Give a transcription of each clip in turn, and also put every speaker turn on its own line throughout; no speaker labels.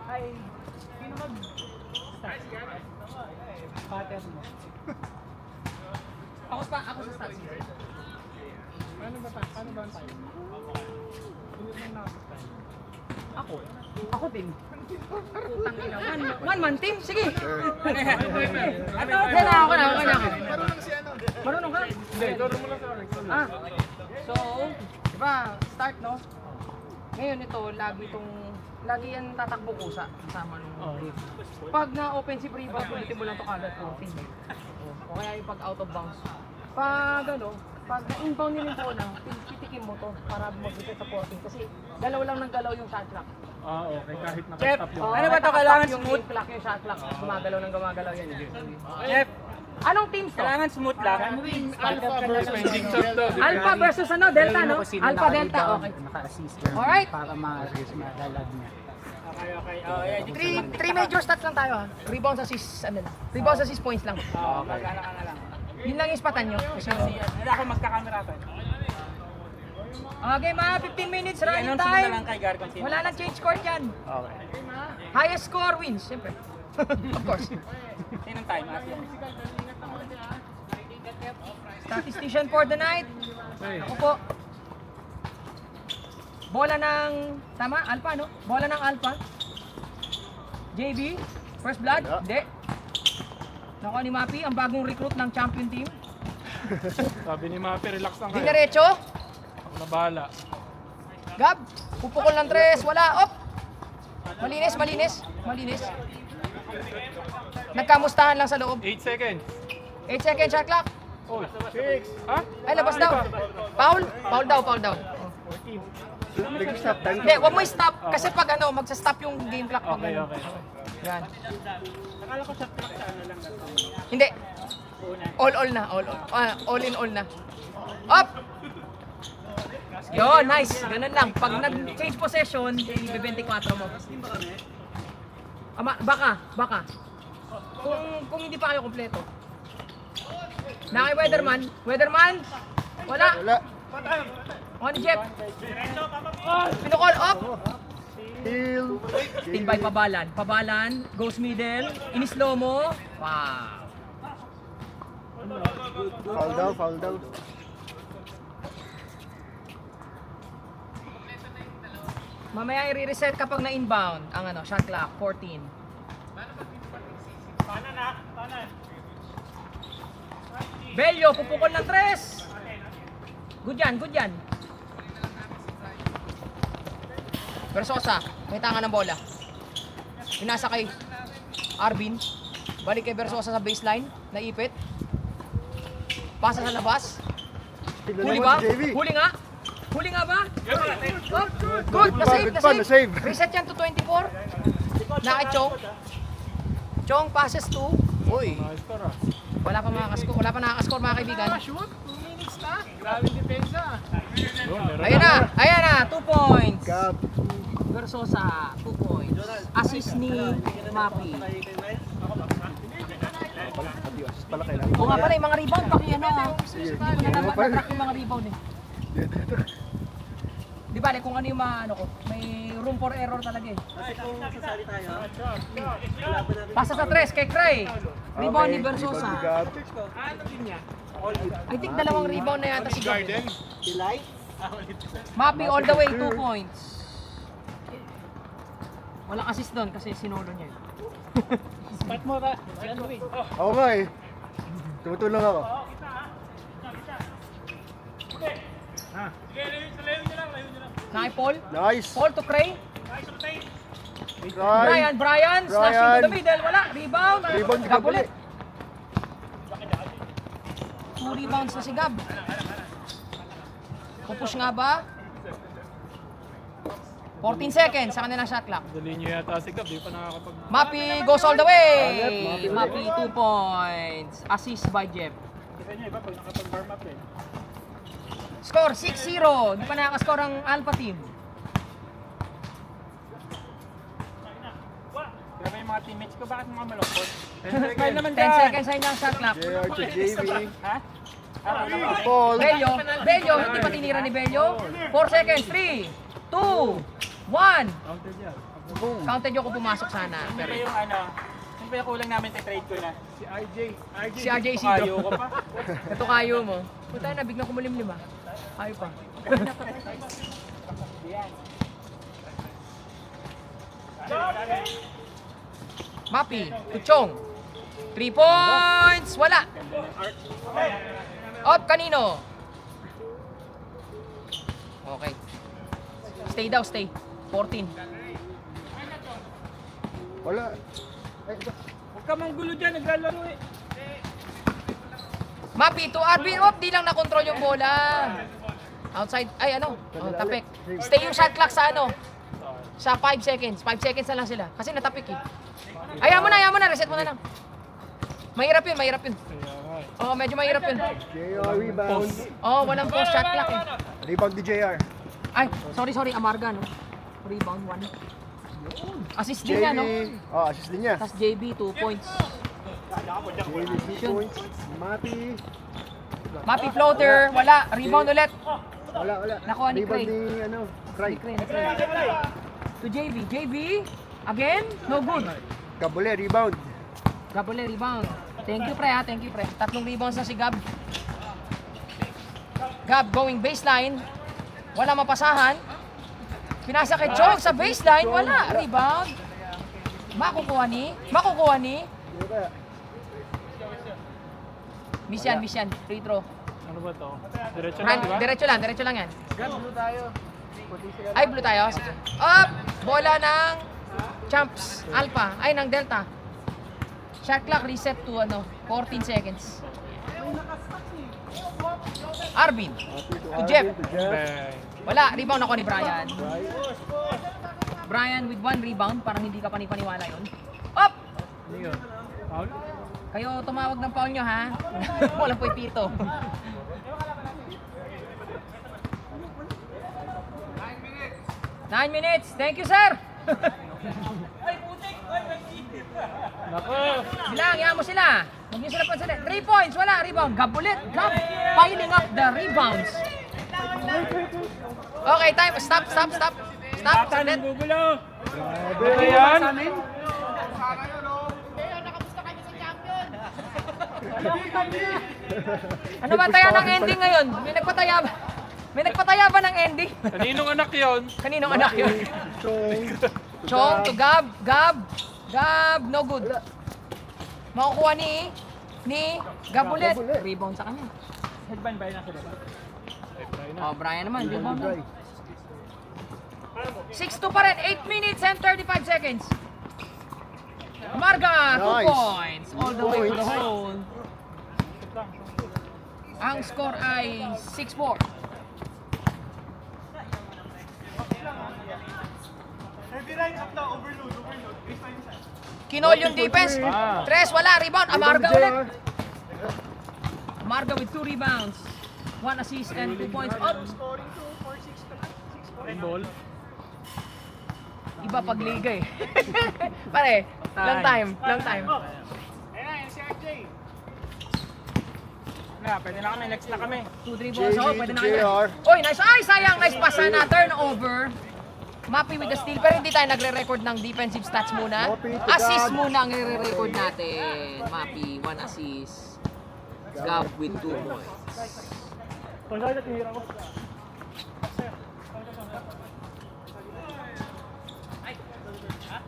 Ay, sino mag-start? Pattern mo. Ako sa start. Paano ba ang tayo? Ako din. Putang ina. One man team? Sige. Ako na. Marunong ka? Hindi, marunong mo lang sa Alex. So, diba, start no? Ngayon ito, lagi yan tatakbo kusa kasama nung pag na offensive rebound, ulitin mo lang ito kagad 14. O kaya yung pag out of bounds. Pag na-inbound nila yung bola, titikin mo to para mag-reset sa 14 kasi galaw lang ng galaw yung shot clock.
Okay, kahit nakastop yung...
Ano ba ito? Kailangan smooth? Yung shot clock, gumagalaw ng gumagalaw yan.
Jeff,
Anong teams to?
kailangan smooth lang.
Alpha versus Delta, no? Alpha, Delta, okay.
Naka-assist
Alright.
para malalag niya.
Okay.
Three major stats lang tayo ha. Rebounds, assist, Rebounds, assist, points lang.
Magkala ka na lang.
Yun lang yung spatan nyo.
Hindi ako magkakamera pa.
Okay, mga 15 minutes running
I-announce mo na
time.
lang kay Gar kung sino.
Wala nang change court yan.
Okay.
Highest score wins, siyempre. Of course.
Sinong time? Asian.
Statistician for the night. Ako po. Bola ng, tama? Alpha, no? Bola ng Alpha. JB, first blood? Hindi. Naku ni Mapi, ang bagong recruit ng champion team.
Sabi ni Mapi, relax lang kayo.
Dinerecho.
Ako na bahala.
Gab, pupukol ng tres, wala. Op! Malinis. Nagkamustahan lang sa loob.
8 seconds.
8 seconds shot clock.
Oh, 6. Ha?
Ay, labas daw. Foul? Foul daw. Hindi, huwag mo i-stop. Kasi pag magsa-stop yung game clock.
Okay.
Yan.
Akala ko shot clock sa ano lang.
Hindi. All na. All in all na. Up! Yo, nice. Ganun lang. Pag nag-change possession, i-24 mo. Baka. Kung hindi pa kayo kompleto. Nakay Weatherman. Wala. O ni Jeff. Pinukol. Up. Tilbay pabalan. Goes middle. In-slow mo. Wow.
Foul daw.
Mamaya i-reset kapag na-inbound ang shot clock, 14. Bello, pupukol ng tres. Good yan. Versosa, may tanga ng bola. Pinasa kay Arvin. Balik kay Versosa sa baseline, naipit. Pasa sa labas. Huli ba? Huli nga ba? Good, na-save. Reset yan to 24. Nakay Chong passes to. Uy. Wala pa nakaka-score mga kaibigan.
Shoot, 2 minutes na. Grabing depensa.
Ayan na, 2 points.
Gab.
Versosa, 2 points. Assist ni Mapi. O nga pala, yung mga rebound, hindi ko na na-track yung mga rebound eh. Di ba, kung ano yung may room for error talaga eh. Pasa sa tres kay Cray. Rebound ni Versosa. I think 2 rebound na yata si Gab. Mapi all the way, 2 points. Walang assist doon kasi sinolo niya.
Spot mo ba?
Ako nga eh. Tumutulong ako.
Nakay Paul.
Nice.
Paul to Cray.
Try.
Brian, slashing to the middle. Wala. Rebound.
Rebound si
Gab
Gab
ulit.
ulit.
2 rebounds na si Gab. Pupush nga ba? 14 seconds sa kanilang shot clock.
Dali nyo yata si Gab, di pa nakakapag...
Mapi goes all the way. Mapi 2 points. Assist by Jeff.
Kita nyo iba pag nakapag-warm up eh.
Score 6-0. Di pa nakaka-score ang Alpha team.
Grabe yung mga teammates ko, bakit mga malungkot?
10
naman
10 seconds sa inyong shot clock.
JR to JV.
Ha?
Paul.
Bello, hindi pa tinira ni Bello. 4 seconds. 3, 2, 1.
Counted yan.
Boom.
Counted yung kung pumasok sana.
Sino
Pero
ba yung ano? Sino ba yung kulang namin trade ko na?
Si RJ.
si RJ
Kayo
Isidro.
ko pa.
Ito kayo mo. Puta na, biglang kumulimlim ah. Kayo pa.
Yan.
Mapi, Kuchong. 3 points! Wala! Up, kanino? Okay. Stay daw, stay. 14.
Wala. Ay, ito.
Huwag ka manggulo dyan, naglalaro eh.
Mapi, to Arvin. Op, di lang na-control yung bola. Outside. Ay, ano? Oh, tapik. Stay yung shot clock sa ano? Sa 5 seconds. 5 seconds na lang sila. Kasi natapik eh. Ayaw mo na. Reset mo na lang. Mahirap yun. Oo, medyo mahirap yun.
JR rebound.
Oo, walang post shot clock eh.
Rebound ni JR.
Ay, sorry. Amarga, no? Rebound 1. Assist din niya, no?
Oh, assist din niya.
Tapos JB, 2 points.
JB 2 points. Mati.
Mapi floater, wala. Rebound ulit.
Wala.
Nakuha ni
Rebound
Craig.
ni, ano, Craig.
To JB. JB, again, no good.
Kabule, rebound.
Gabole, rebound. Thank you, pre, ha? Thank you, pre. 3 rebounds na si Gab. Gab going baseline. Wala mapasahan. Pinasa kay Chong sa baseline. Wala. Rebound. Makukuha ni. Miss yan. Free throw.
Ano ba to? Diretso lang, di ba?
Diretso lang yan. Ay, blue tayo. Sige. Up! Bola ng Champs. Alpha. Ay, ng Delta. Shot clock reset to 14 seconds. Arvin. To Jeff.
Bang.
Wala. Rebound ako ni Brian. Brian with 1 rebound. Parang hindi ka panipaniwala yun. Up!
Ano yun? Foul?
Kayo tumawag ng foul nyo, ha? Walang po pito. 9 minutes. Thank you, sir.
Nako!
Bilang, yan mo sila. Huwag niyo sila pansalin. 3 points, wala. Rebound. Gab ulit. Gab piling up the rebounds. Okay, time. Stop. Saglit.
Gugulo!
Ano yan?
Ano ba tayo ng ending ngayon? May nagpataya ba ng ending?
Kaninong anak yun?
Kaninong anak yun? Chong to Gab. Gab, no good. Makukuha ni Gab ulit. Rebound sa kanya.
Headband ba yun nasa baba?
Oh, Brian naman, rebound na. 6-2 pa rin, 8 minutes and 35 seconds. Marga, 2
Nice.
points. All the way to the
Points.
hole. Ang score ay 6-4. Kinol yung defense.
Ah.
Tres, wala. Rebound. Amarga ulit. Amarga with 2 rebounds. 1 assist and 2 points. Up.
Ball.
Iba pag liga eh. Pare, long time.
Na, pwede na kami. Next na kami.
2-3 balls ako, pwede na kayo.
JR.
Oy, nice. Ay, sayang. Nice pass na. Turnover. Mapi with the steal. Pero hindi tayo nagre-record ng defensive stats muna.
Mapi to
Assist
Gab.
muna ang nire-record natin. Mapi, 1 assist. Gab with 2 points.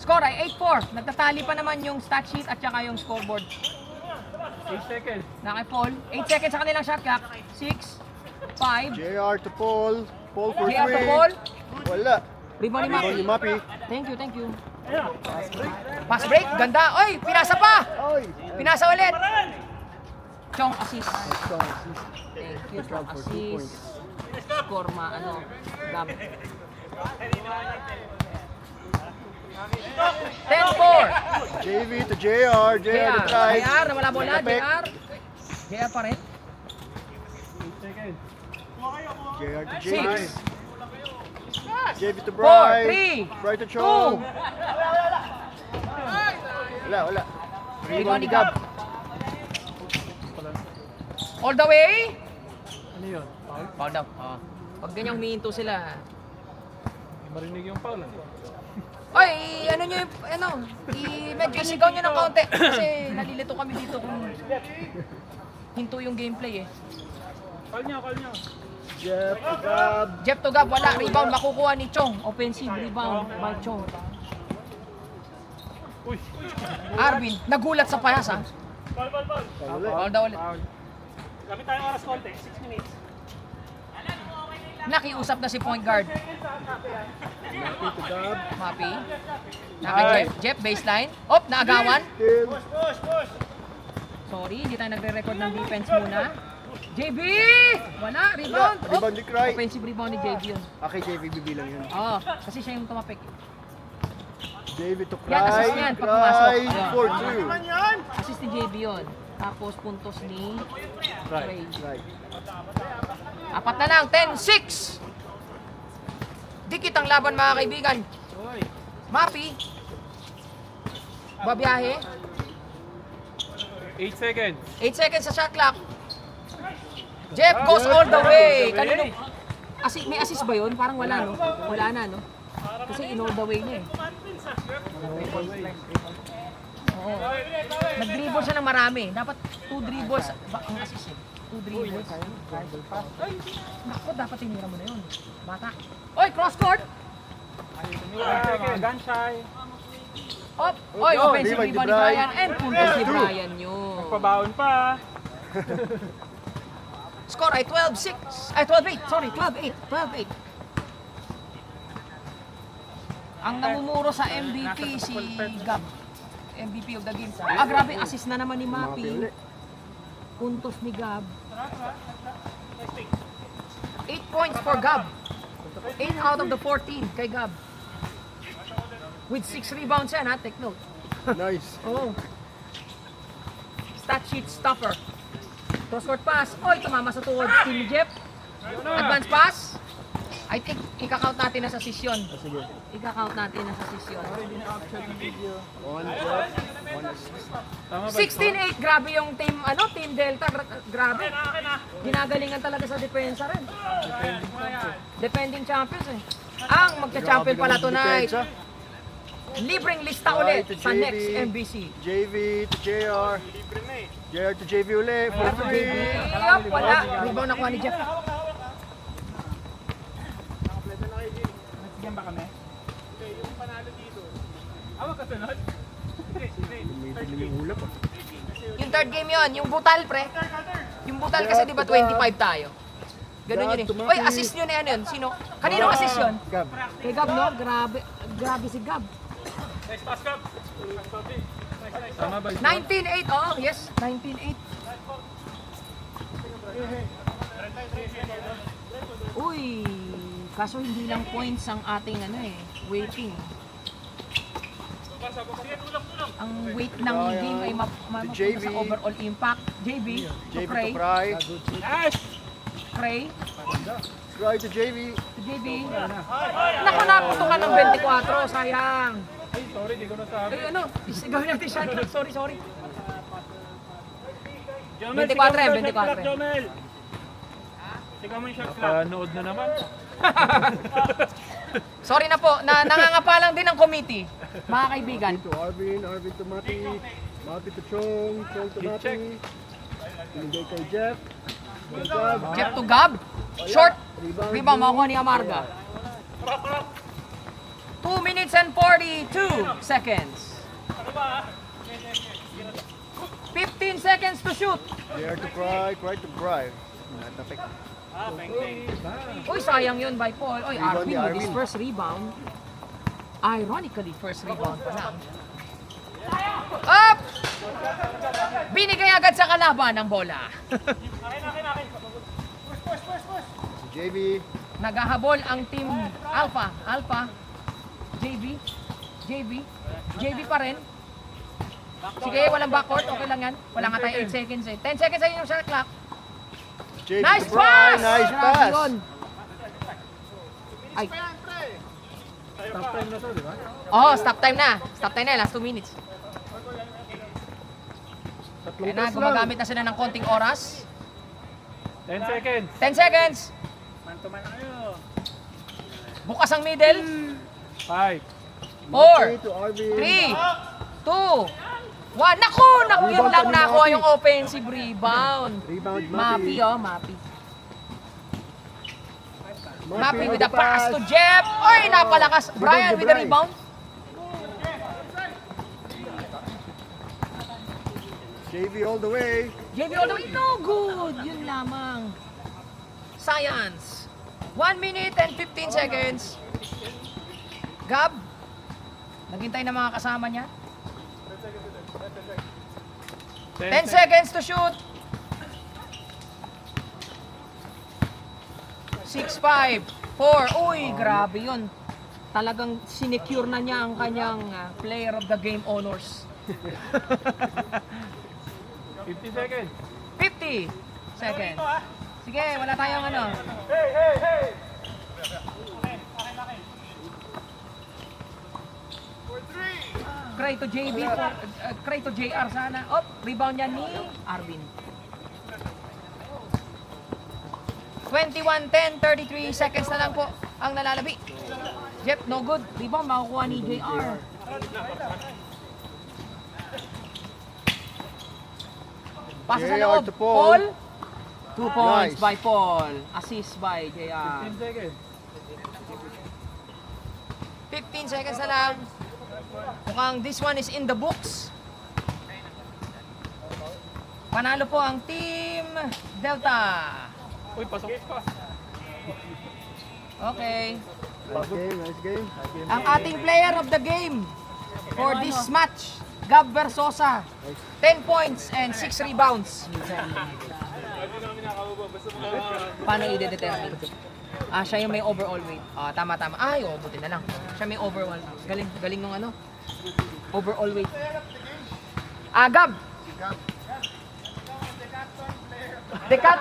Score ay 8-4. Nagtatali pa naman yung stat sheet at saka yung scoreboard.
8 seconds.
Naki-Paul. 8 seconds sa kanilang shot clock. 6, 5.
JR to Paul. Paul for 3.
JR to Paul.
Wala.
Rebound ni Mapi.
Rebound ni Mapi.
Thank you. Pass break. Ganda. Oy, pinasa pa.
Oy.
Pinasa ulit. Chong assist.
Strong assist.
Thank you,
Job
Chong
for 2 points.
assist. Score Gab. 10-4.
JV to JR. JR to drive.
JR, nawala bola.
Tapik.
JR pa rin.
8 seconds.
JR to
6,
JV. JV to
4,
Bry.
3,
Bry to
2.
Chong. Wala.
Rebound ni Gab. All the way.
Ano yun? Foul?
Foul daw. Pag ganyang humihinto sila.
Hindi marinig yung foul.
Oy, ano nyo yung, medyo isigaw nyo ng kaunti. Kasi nalilito kami dito kung hinto yung gameplay eh.
Call nyo.
Jeff, Gab.
Jeff to Gab, wala. Rebound makukuha ni Chong. Offensive rebound by Chong.
Uy.
Arvin, nagulat sa pass ha. Foul daw ulit.
Gamit tayong oras konti, 6 minutes.
Nakiusap na si point guard.
Dito, Gab.
Mapi. Jeff, baseline. Op, naagawan.
Tim.
Sorry, hindi tayo nagre-record ng defense muna. JB! Wala, rebound. Op,
Rebound ni Cry.
offensive rebound ni JB yun.
Okay, JV bibilang yun.
Oo, kasi siya yung tumapik.
JV to
Yan, assist
Cry.
yan pag pumasok.
Cry
Ayan.
for 2.
Assist ni JB yun. Tapos puntos ni Ray.
Right.
Apat na lang, 10-6! Dikit ang laban mga kaibigan. Mapi. Babiyahe.
8 seconds.
8 seconds sa shot clock. Jeff goes all the way. Kanino? May assist ba yun? Parang wala, no? Wala na, no? Kasi in all the way niya eh. Oo. Nag-dribble siya ng marami. Dapat 2 dribbles ang assist eh. 2 dribbles. Ay, naku, dapat tinira mo na yun. Bata. Oy, cross court!
Gun shy.
Op! Oy,
Oh,
offensive
rebound ni
rebound ni
Brian.
Brian and puntos ni Brian yun.
Pabaon pa.
Score ay 12-6. Ay, 12-8. Sorry, 12-8. 12-8. Ang namumuro sa MVP si Gab. MVP of the game. Ah, grabe. Assist na naman ni Mapi. Puntos ni Gab. 8 points for Gab. 8 out of the 14 kay Gab. With 6 rebounds yan ha. Take note.
Nice.
Oh. Stat sheet stopper. Cross court pass. Oy, tumama sa tuhod. Team Jeff. Advance pass. I think ika-count natin na sa session.
Sige.
Ika-count natin na sa session.
One Jeff, one assist.
Tama ba?
16-8. Grabe yung team, Team Delta. Grabe. Ginagalingan talaga sa depensa rin. Defending champions eh. Ang magcha-champion pala tonight. Libreng lista ulit
Right to
sa
JV.
next MBC.
JV to JR. JR to JV ulit. For free.
Yup, wala. Rebound nakuha ni Jeff.
Nagsigyan ba kami? Yung panalo dito. Awag kasunod?
May ulap ah.
Yung third game yon, yung Butal pre. Yung Butal kasi di ba 25 tayo. Ganun yun eh. Oy, assist yun eh, ano yun? Sino? Kanino assist yun?
Gab.
Kay Gab, no? Grabe si Gab.
Next pass cup.
Tama ba?
19-8, oh yes, 19-8. Uy, kaso hindi lang points ang ating waiting. Ang weight ng game ay mapunta
JV.
sa overall impact. JV, to
JV to
Cray.
Cry.
Yes!
Cray,
Cry to JV.
to JV. Naku, naputukan ng 24, sayang.
Ay, sorry, di ko nasabi.
Ay, gawin natin shot clock. Sorry.
Jomel,
24
sigaw mo
yan,
yung shot
24.
clock, Jomel. Sigaw mo yung shot clock.
Nakanood na naman.
Sorry na po, nangangapalang din ang committee. Mga kaibigan.
To Arvin, Arvin to Mati. Mati to Chong, Chong to
Hit check.
Mati. Pinigay kay Jeff. Kay Gab.
Jeff to Gab. Short. Rebound, makuha ni Amarga. 2 minutes and 42 seconds. 15 seconds to shoot.
JR to Cry, Cry to Cry. Natapik.
Uy, sayang yun by Paul. Uy,
Rebound
Arvin
ni
with his
Arvin.
first rebound. Ironically, first rebound pa lang. Up! Binigay agad sa kalaban ang bola.
Si JV.
Naghahabol ang team Alpha. JV pa rin. Sige, walang backcourt. Okay lang yan. Wala nga tayo 8 seconds eh. 10 seconds ay yung shot clock.
JV
Nice
to Cry.
pass!
Nice
Grabe
pass.
yun. Ay.
Stop time na to, di ba?
Oh, stop time na. Stop time na. Last 2 minutes.
Tatlong
Kaya na,
pass lang.
gumagamit na sila ng konting oras.
10 seconds.
10 seconds.
Man to man na kayo.
Bukas ang middle.
5,
Murphy to Arvin.
3, 2, 1. Naku! Yun lang nakuha yung offensive rebound.
Rebound,
Mapi,
Mapi.
oh, Mapi. Mapi with a pass to Jeff. Oy, napalakas. Brian with the rebound.
JV all the way.
JV all the way. No good. Yun lamang. Science. 1 minute and 15 seconds. Gab. Naghintay na mga kasama niya. 10 seconds to shoot. 6-5. 4. Uy, grabe yun. Talagang sinecure na niya ang kanyang player of the game honors.
50 seconds.
50 seconds. Sige, wala tayong ano. Cray to JB, cray to JR sana. Op, rebound niya ni Arvin. 21-10, 33 seconds na lang po ang nalalabi. Jeff, no good. Rebound, makukuha ni JR. Pasa sa
JR
loob.
to Paul.
Paul. 2 points
Nice.
by Paul. Assist by JR.
15 seconds.
15 seconds na lang. Mukhang this one is in the books. Panalo po ang Team Delta.
Uy, pasok pa.
Okay.
Nice game, nice game.
Ang ating player of the game for this match, Gab Versosa. 10 points and 6 rebounds. Paano i-determine? Siya yung may overall weight. Tama. Ay, buti na lang. Siya may overall. Galing nung ano? Overall weight. Gab. Decat